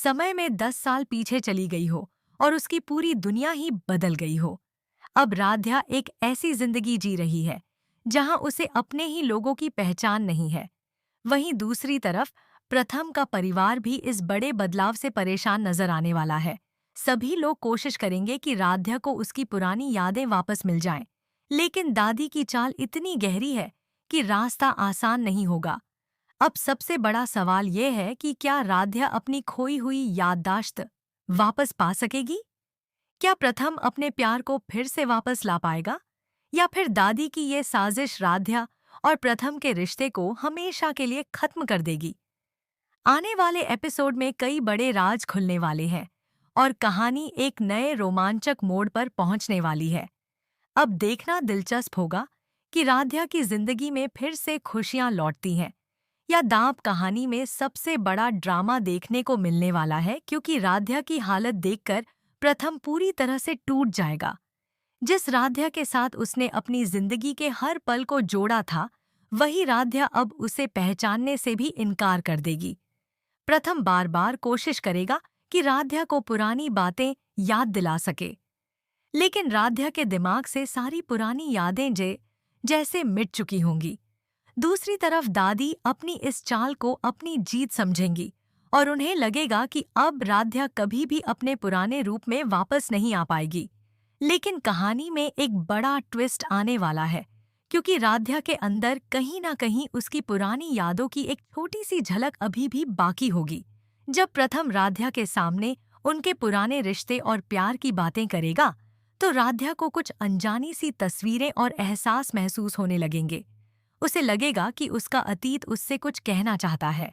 समय में 10 साल पीछे चली गई हो और उसकी पूरी दुनिया ही बदल गई हो। अब राध्या एक ऐसी जिंदगी जी रही है जहां उसे अपने ही लोगों की पहचान नहीं है। वहीं दूसरी तरफ प्रथम का परिवार भी इस बड़े बदलाव से परेशान नजर आने वाला है। सभी लोग कोशिश करेंगे कि राध्या को उसकी पुरानी यादें वापस मिल जाएं, लेकिन दादी की चाल इतनी गहरी है कि रास्ता आसान नहीं होगा। अब सबसे बड़ा सवाल ये है कि क्या राध्या अपनी खोई हुई याददाश्त वापस पा सकेगी? क्या प्रथम अपने प्यार को फिर से वापस ला पाएगा? या फिर दादी की ये साजिश राध्या और प्रथम के रिश्ते को हमेशा के लिए खत्म कर देगी? आने वाले एपिसोड में कई बड़े राज खुलने वाले हैं और कहानी एक नए रोमांचक मोड़ पर पहुंचने वाली है। अब देखना दिलचस्प होगा कि राध्या की जिंदगी में फिर से खुशियां लौटती हैं या दांव कहानी में सबसे बड़ा ड्रामा देखने को मिलने वाला है, क्योंकि राध्या की हालत देखकर प्रथम पूरी तरह से टूट जाएगा। जिस राध्या के साथ उसने अपनी जिंदगी के हर पल को जोड़ा था, वही राध्या अब उसे पहचानने से भी इनकार कर देगी। प्रथम बार बार कोशिश करेगा कि राध्या को पुरानी बातें याद दिला सके, लेकिन राध्या के दिमाग से सारी पुरानी यादें जैसे मिट चुकी होंगी। दूसरी तरफ दादी अपनी इस चाल को अपनी जीत समझेंगी और उन्हें लगेगा कि अब राध्या कभी भी अपने पुराने रूप में वापस नहीं आ पाएगी। लेकिन कहानी में एक बड़ा ट्विस्ट आने वाला है, क्योंकि राध्या के अंदर कहीं ना कहीं उसकी पुरानी यादों की एक छोटी सी झलक अभी भी बाकी होगी। जब प्रथम राध्या के सामने उनके पुराने रिश्ते और प्यार की बातें करेगा, तो राध्या को कुछ अनजानी सी तस्वीरें और एहसास महसूस होने लगेंगे। उसे लगेगा कि उसका अतीत उससे कुछ कहना चाहता है।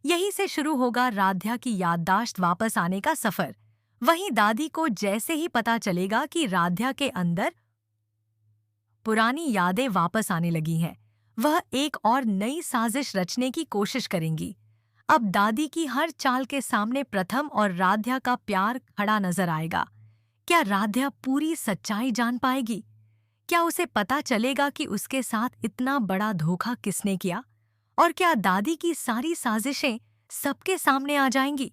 यहीं से शुरू होगा राध्या की याददाश्त वापस आने का सफर। वहीं दादी को जैसे ही पता चलेगा कि राध्या के अंदर पुरानी यादें वापस आने लगी हैं, वह एक और नई साजिश रचने की कोशिश करेंगी। अब दादी की हर चाल के सामने प्रथम और राध्या का प्यार खड़ा नजर आएगा। क्या राध्या पूरी सच्चाई जान पाएगी? क्या उसे पता चलेगा कि उसके साथ इतना बड़ा धोखा किसने किया? और क्या दादी की सारी साजिशें सबके सामने आ जाएंगी?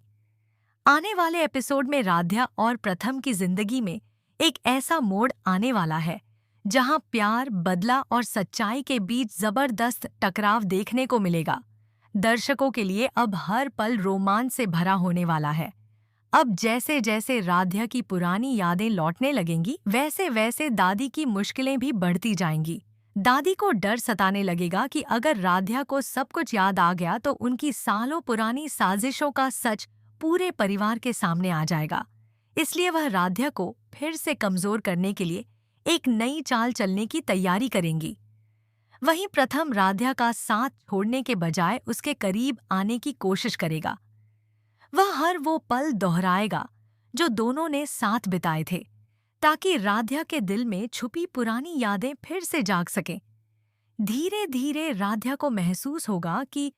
आने वाले एपिसोड में राध्या और प्रथम की जिंदगी में एक ऐसा मोड़ आने वाला है जहां प्यार, बदला और सच्चाई के बीच जबरदस्त टकराव देखने को मिलेगा। दर्शकों के लिए अब हर पल रोमांच से भरा होने वाला है। अब जैसे जैसे राध्या की पुरानी यादें लौटने लगेंगी, वैसे वैसे दादी की मुश्किलें भी बढ़ती जाएंगी। दादी को डर सताने लगेगा कि अगर राध्या को सब कुछ याद आ गया तो उनकी सालों पुरानी साजिशों का सच पूरे परिवार के सामने आ जाएगा। इसलिए वह राध्या को फिर से कमजोर करने के लिए एक नई चाल चलने की तैयारी करेंगी। वहीं प्रथम राध्या का साथ छोड़ने के बजाय उसके करीब आने की कोशिश करेगा। वह हर वो पल दोहराएगा जो दोनों ने साथ बिताए थे, ताकि राध्या के दिल में छुपी पुरानी यादें फिर से जाग सकें। धीरे धीरे राध्या को महसूस होगा कि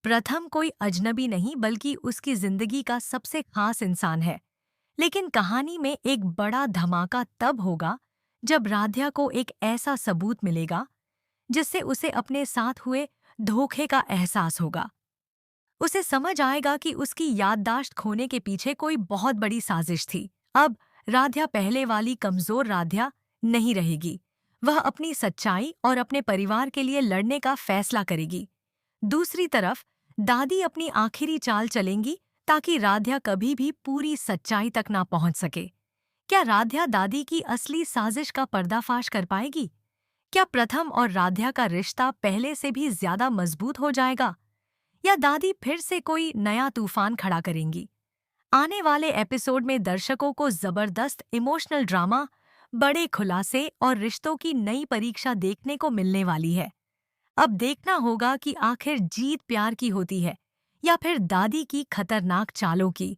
प्रथम कोई अजनबी नहीं बल्कि उसकी जिंदगी का सबसे खास इंसान है। लेकिन कहानी में एक बड़ा धमाका तब होगा जब राध्या को एक ऐसा सबूत मिलेगा जिससे उसे अपने साथ हुए धोखे का एहसास होगा। उसे समझ आएगा कि उसकी याददाश्त खोने के पीछे कोई बहुत बड़ी साजिश थी। अब राध्या पहले वाली कमजोर राध्या नहीं रहेगी। वह अपनी सच्चाई और अपने परिवार के लिए लड़ने का फैसला करेगी। दूसरी तरफ दादी अपनी आखिरी चाल चलेंगी ताकि राध्या कभी भी पूरी सच्चाई तक ना पहुंच सके। क्या राध्या दादी की असली साजिश का पर्दाफाश कर पाएगी? क्या प्रथम और राध्या का रिश्ता पहले से भी ज्यादा मजबूत हो जाएगा, या दादी फिर से कोई नया तूफान खड़ा करेंगी? आने वाले एपिसोड में दर्शकों को जबरदस्त इमोशनल ड्रामा, बड़े खुलासे और रिश्तों की नई परीक्षा देखने को मिलने वाली है। अब देखना होगा कि आखिर जीत प्यार की होती है या फिर दादी की खतरनाक चालों की।